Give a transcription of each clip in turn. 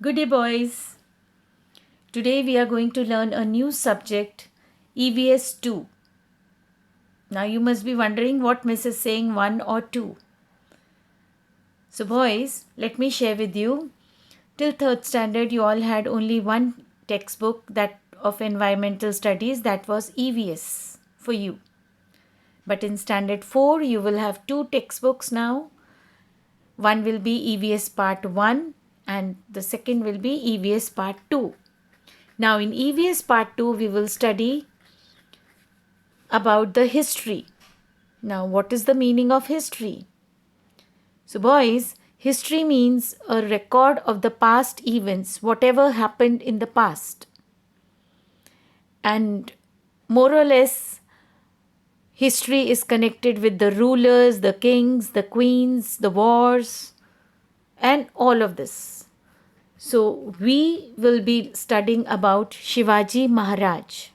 Good day, boys. Today we are going to learn a new subject, EVS 2. Now you must be wondering what Miss is saying 1 or 2. So, boys, let me share with you. Till third standard, you all had only one textbook that of environmental studies, that was EVS for you. But in standard 4, you will have two textbooks now. One will be EVS part 1 and the second will be EVS part 2. Now in EVS part 2 we will study about the history. Now what is the meaning of history? So boys, history means a record of the past events, whatever happened in the past. And more or less history is connected with the rulers, the kings, the queens, the wars and all of this. So we will be studying about Shivaji Maharaj.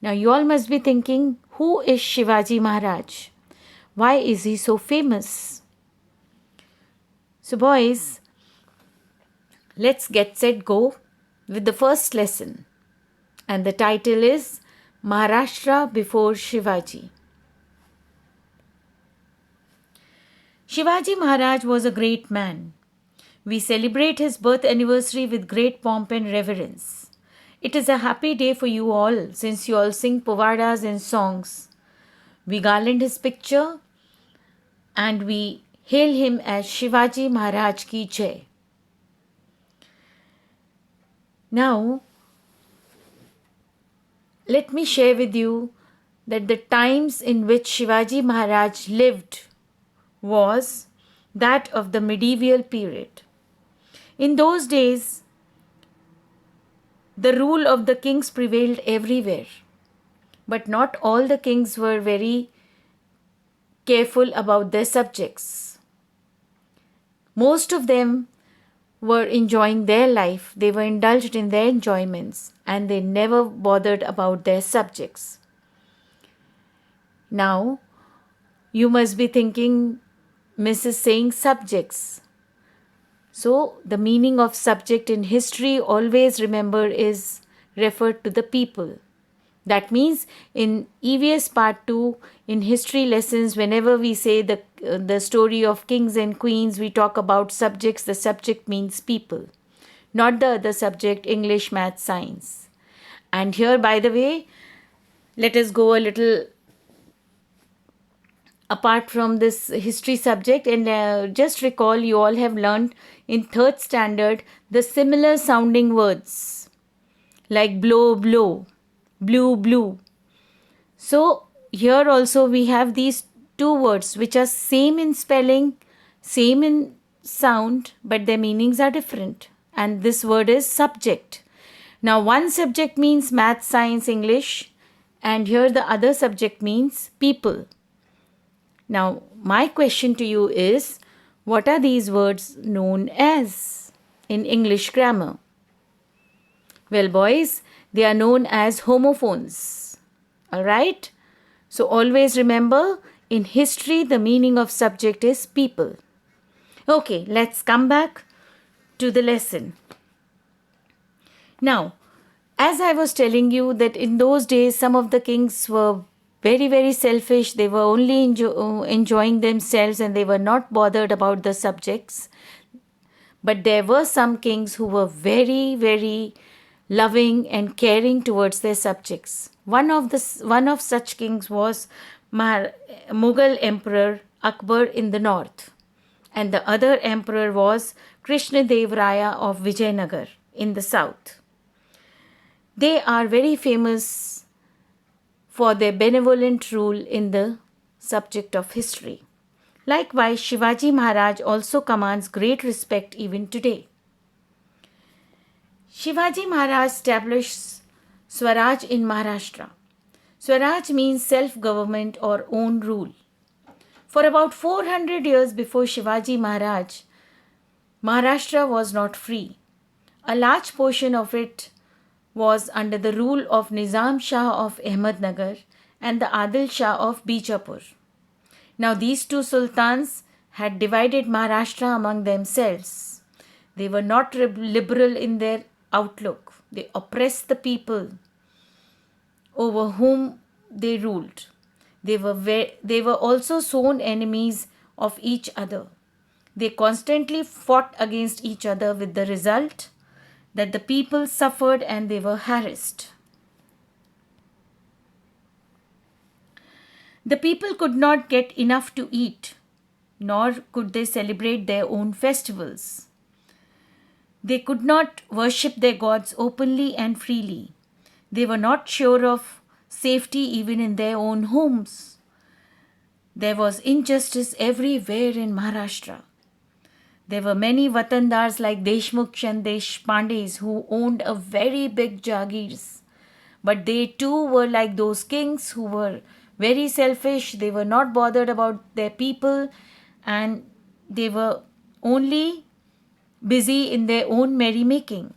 Now you all must be thinking, who is Shivaji Maharaj? Why is he so famous? So boys, let's get set go with the first lesson. And the title is Maharashtra before Shivaji. Shivaji Maharaj was a great man. We celebrate his birth anniversary with great pomp and reverence. It is a happy day for you all since you all sing povadas and songs. We garland his picture and we hail him as Shivaji Maharaj Ki Jai. Now, let me share with you that the times in which Shivaji Maharaj lived was that of the medieval period. In those days, the rule of the kings prevailed everywhere, but not all the kings were very careful about their subjects. Most of them were enjoying their life, they were indulged in their enjoyments, and they never bothered about their subjects. Now, you must be thinking, Mrs. saying subjects. So, the meaning of subject in history, always remember, is referred to the people. That means in EVS part 2, in history lessons, whenever we say the story of kings and queens, we talk about subjects. The subject means people, not the other subject, English, math, science. And here, by the way, let us go a little apart from this history subject and just recall, you all have learned in third standard the similar sounding words like blow, blow, blue, blue. So here also we have these two words which are same in spelling, same in sound, but their meanings are different. And this word is subject. Now one subject means math, science, English, and here the other subject means people. Now my question to you is, what are these words known as in English grammar? Well, boys, they are known as homophones. Alright? So always remember, in history, the meaning of subject is people. Okay, let's come back to the lesson. Now, as I was telling you that in those days, some of the kings were very, very selfish. They were only enjoying themselves and they were not bothered about the subjects. But there were some kings who were very, very loving and caring towards their subjects. One of such kings was Mughal Emperor Akbar in the north, and the other emperor was Krishna Dev Raya of Vijayanagar in the south. They are very famous for their benevolent rule in the subject of history. Likewise, Shivaji Maharaj also commands great respect even today. Shivaji Maharaj established Swaraj in Maharashtra. Swaraj means self-government or own rule. For about 400 years before Shivaji Maharaj, Maharashtra was not free. A large portion of it was under the rule of Nizam Shah of Ahmednagar and the Adil Shah of Bijapur. Now these two sultans had divided Maharashtra among themselves. They were not liberal in their outlook. They oppressed the people over whom they ruled. They were also sworn enemies of each other. They constantly fought against each other with the result that the people suffered and they were harassed. The people could not get enough to eat, nor could they celebrate their own festivals. They could not worship their gods openly and freely. They were not sure of safety even in their own homes. There was injustice everywhere in Maharashtra. There were many Watandars like Deshmukh and Deshpandes who owned a very big jagirs. But they too were like those kings who were very selfish. They were not bothered about their people and they were only busy in their own merrymaking.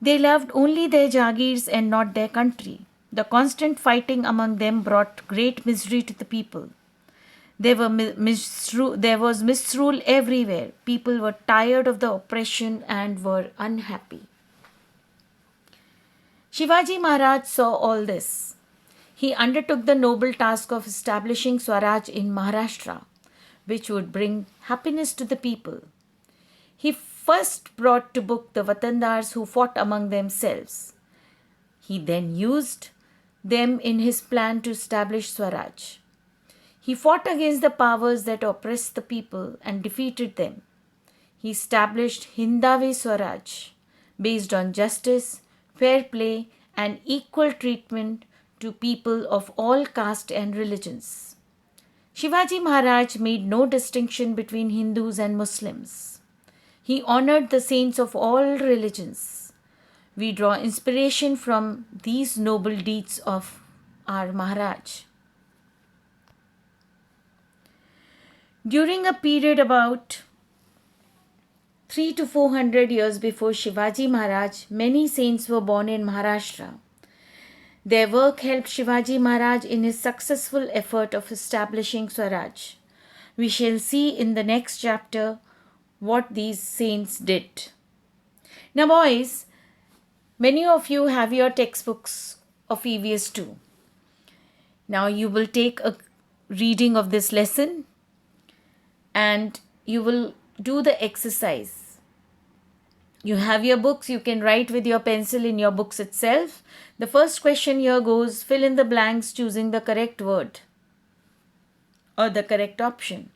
They loved only their jagirs and not their country. The constant fighting among them brought great misery to the people. There was misrule everywhere. People were tired of the oppression and were unhappy. Shivaji Maharaj saw all this. He undertook the noble task of establishing Swaraj in Maharashtra, which would bring happiness to the people. He first brought to book the Watandars who fought among themselves. He then used them in his plan to establish Swaraj. He fought against the powers that oppressed the people and defeated them. He established Hindavi Swaraj based on justice, fair play, and equal treatment to people of all caste and religions. Shivaji Maharaj made no distinction between Hindus and Muslims. He honored the saints of all religions. We draw inspiration from these noble deeds of our Maharaj. During a period about 300 to 400 years before Shivaji Maharaj, many saints were born in Maharashtra. Their work helped Shivaji Maharaj in his successful effort of establishing Swaraj. We shall see in the next chapter what these saints did. Now boys, many of you have your textbooks of EVS 2. Now you will take a reading of this lesson and you will do the exercise. You have your books, you can write with your pencil in your books itself. The first question here goes, fill in the blanks choosing the correct word or the correct option.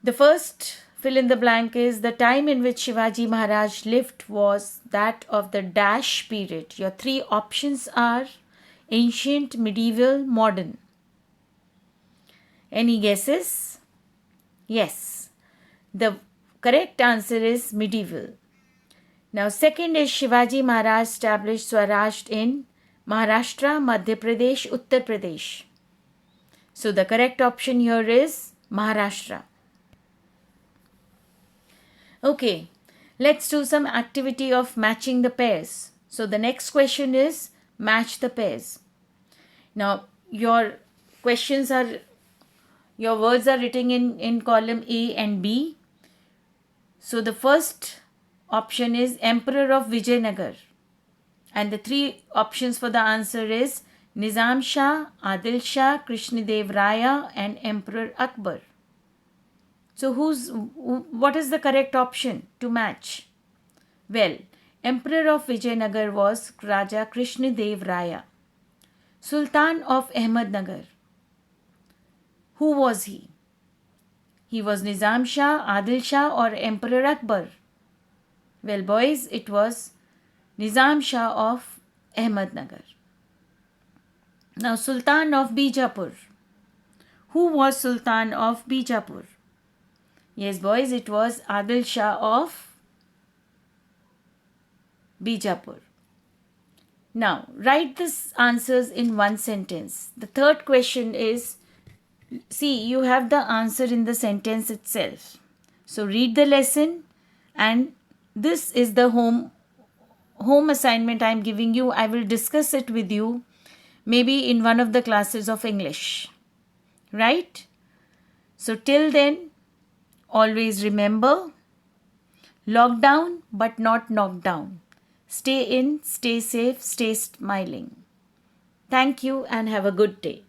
The first fill in the blank is the time in which Shivaji Maharaj lived was that of the dash period. Your three options are ancient, medieval, modern. Any guesses? Yes. The correct answer is medieval. Now second is Shivaji Maharaj established Swaraj in Maharashtra, Madhya Pradesh, Uttar Pradesh. So the correct option here is Maharashtra. Okay, let's do some activity of matching the pairs. So the next question is match the pairs. Now your words are written in column A and B. So the first option is Emperor of Vijayanagar. And the three options for the answer is Nizam Shah, Adil Shah, Krishnadev Raya and Emperor Akbar. So what is the correct option to match? Well, Emperor of Vijayanagar was Raja Krishnadev Raya. Sultan of Ahmednagar. Who was he? He was Nizam Shah, Adil Shah or Emperor Akbar? Well boys, it was Nizam Shah of Ahmednagar. Now Sultan of Bijapur. Who was Sultan of Bijapur? Yes boys, it was Adil Shah of Bijapur. Now write these answers in one sentence. The third question is, see, you have the answer in the sentence itself. So read the lesson and this is the home assignment I am giving you. I will discuss it with you maybe in one of the classes of English. Right? So till then, Always remember, lockdown but not knocked down. Stay in, stay safe, stay smiling. Thank you and have a good day.